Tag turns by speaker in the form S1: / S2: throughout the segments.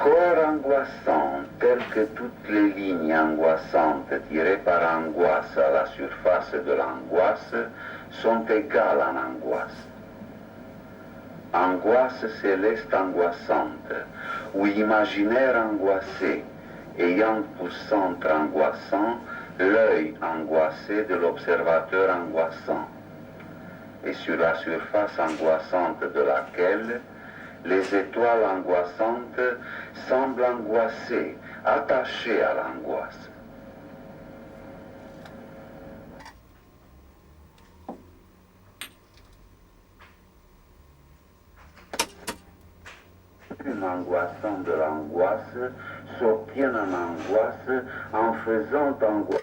S1: Corps angoissant, tel que toutes les lignes angoissantes tirées par angoisse à la surface de l'angoisse sont égales en angoisse. Angoisse céleste angoissante, ou imaginaire angoissé, ayant pour centre angoissant l'œil angoissé de l'observateur angoissant, et sur la surface angoissante de laquelle les étoiles angoissantes semblent angoissées, attachées à l'angoisse. Un angoissant de l'angoisse s'obtient en angoisse en faisant angoisse.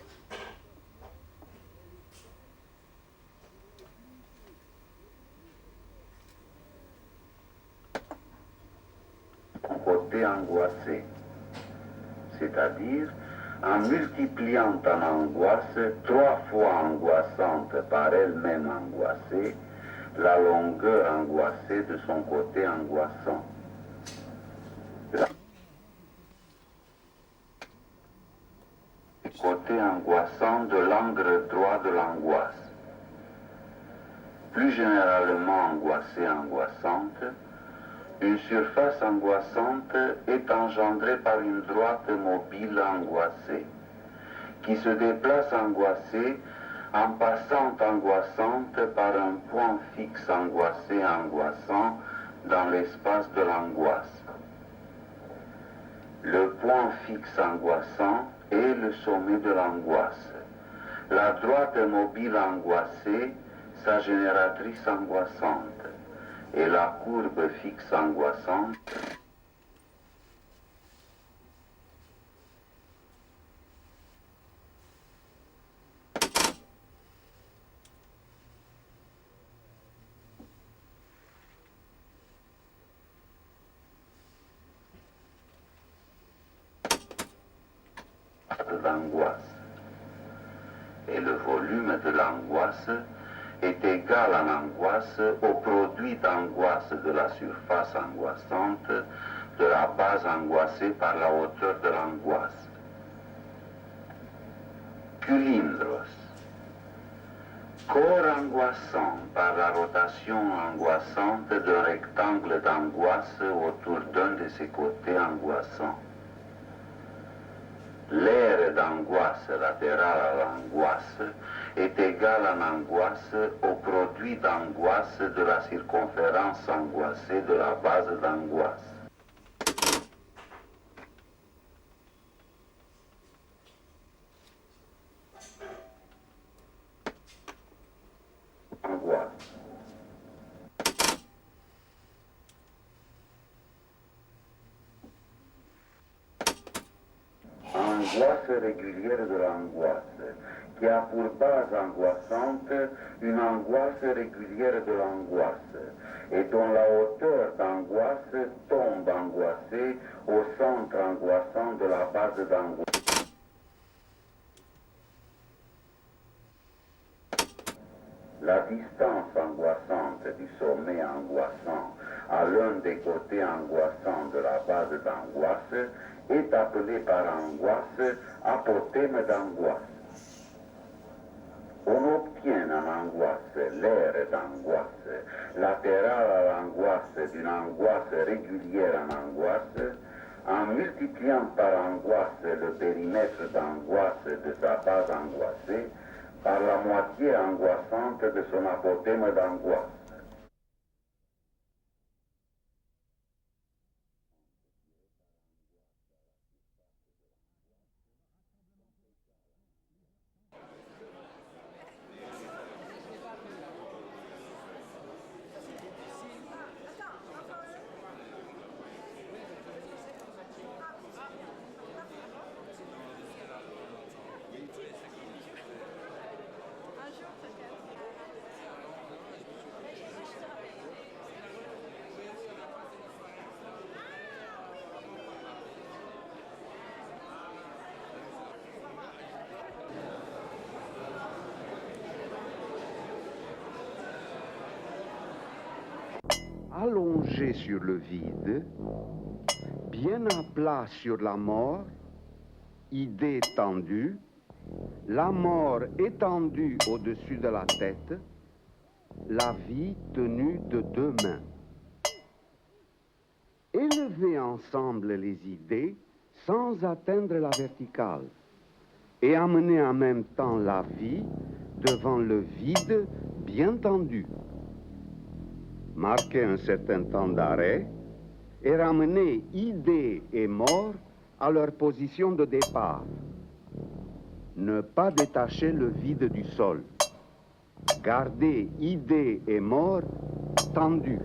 S1: Côté angoissé, c'est-à-dire en multipliant en angoisse 3 fois angoissante par elle-même angoissée, la longueur angoissée de son côté angoissant. Côté angoissant de l'angle droit de l'angoisse. Plus généralement angoissée, angoissante, une surface angoissante est engendrée par une droite mobile angoissée, qui se déplace angoissée en passant angoissante par un point fixe angoissé angoissant dans l'espace de l'angoisse. Le point fixe angoissant est le sommet de l'angoisse. La droite mobile angoissée, sa génératrice angoissante. Et la courbe fixe angoissante de l'angoisse. Et le volume de l'angoisse est égal en angoisse au produit d'angoisse de la surface angoissante de la base angoissée par la hauteur de l'angoisse. Culindros. Corps angoissant par la rotation angoissante d'un rectangle d'angoisse autour d'un de ses côtés angoissants. L'aire d'angoisse latérale à l'angoisse est égale en angoisse au produit d'angoisse de la circonférence angoissée de la base d'angoisse. Angoisse. Angoisse régulière de l'angoisse, qui a pour base angoissante une angoisse régulière de l'angoisse, et dont la hauteur d'angoisse tombe angoissée au centre angoissant de la base d'angoisse. La distance angoissante du sommet angoissant à l'un des côtés angoissants de la base d'angoisse est appelée par angoisse apothème d'angoisse. On obtient en angoisse l'aire d'angoisse latérale à l'angoisse d'une angoisse régulière en angoisse en multipliant par angoisse le périmètre d'angoisse de sa base angoissée par la moitié angoissante de son apothème d'angoisse.
S2: Allongé sur le vide, bien à plat sur la mort, idée tendue, la mort étendue au-dessus de la tête, la vie tenue de deux mains. Élever ensemble les idées sans atteindre la verticale et amener en même temps la vie devant le vide bien tendu. Marquer un certain temps d'arrêt et ramener idées et mort à leur position de départ. Ne pas détacher le vide du sol. Garder idées et mort tendues.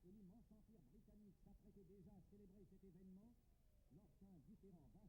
S3: Et l'immense empire britannique s'apprêtait déjà à célébrer cet événement lorsqu'un différent